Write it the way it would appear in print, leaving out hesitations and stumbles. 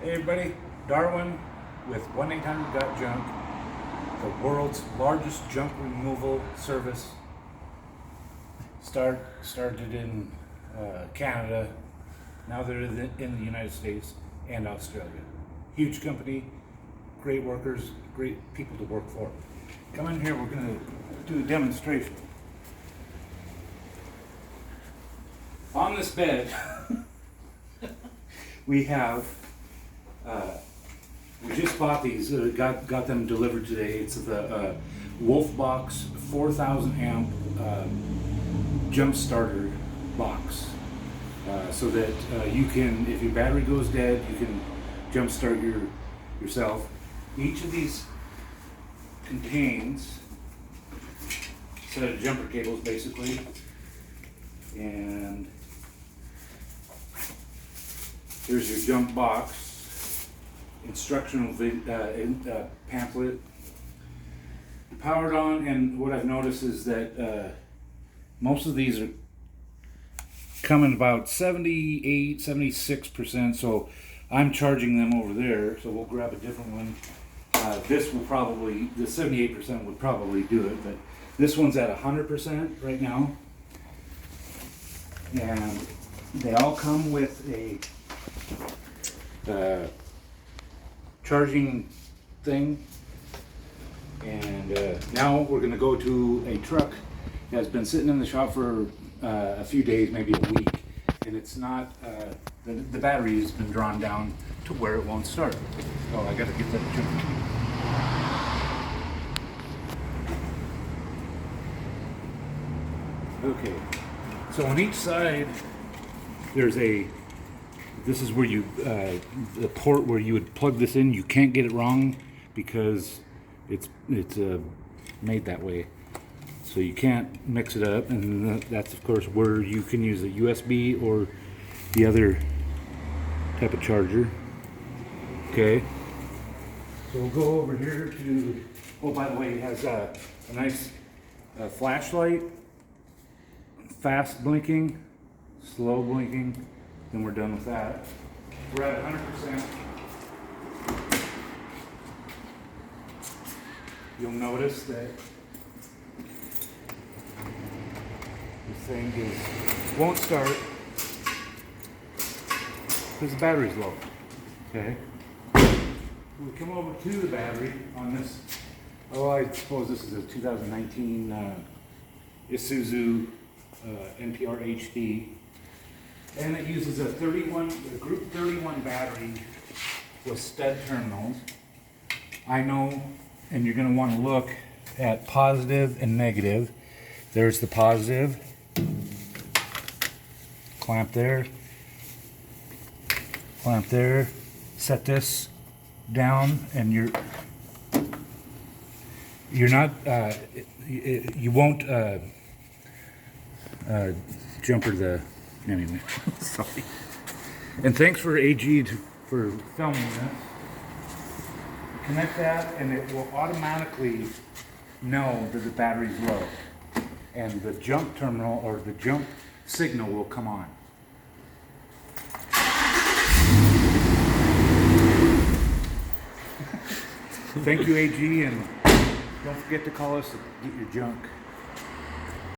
Hey everybody, Darwin with 1-800-GOT-JUNK, the world's largest junk removal service. Started in Canada, now they're in the United States and Australia. Huge company, great workers, great people to work for. Come in here, we're going to do a demonstration. On this bed, we have we just bought these, got them delivered today. It's the WolfBox 4000 amp jump starter box, so that you can, if your battery goes dead, you can jump start yourself. Each of these contains a set of jumper cables basically, and here's your jump box, instructional pamphlet. Powered on, and what I've noticed is that most of these are coming about 78, 76%, so I'm charging them over there, so we'll grab a different one. This will probably, the 78% would probably do it, but this one's at 100% right now. And they all come with a charging thing, and now we're going to go to a truck that's been sitting in the shop for a few days, maybe a week, and it's not the battery has been drawn down to where it won't start. Oh, I got to get that jumper key. Okay, so on each side there's this is where you, the port where you would plug this in. You can't get it wrong because it's made that way. So you can't mix it up, and that's of course where you can use a USB or the other type of charger. Okay. So we'll go over here to, oh, by the way, it has a nice flashlight, fast blinking, slow blinking. Then we're done with that. We're at 100%. You'll notice that this thing won't start because the battery's low. Okay. We come over to the battery on this. Oh, I suppose this is a 2019 Isuzu NPR-HD. And it uses a group 31 battery with stud terminals. I know, and you're going to want to look at positive and negative. There's the positive. Clamp there. Clamp there. Set this down, and you're not, you won't jumper the, anyway, sorry. And thanks for AG for filming this. Connect that, and it will automatically know that the battery's low, and the jump terminal or the jump signal will come on. Thank you, AG, and don't forget to call us to get your junk.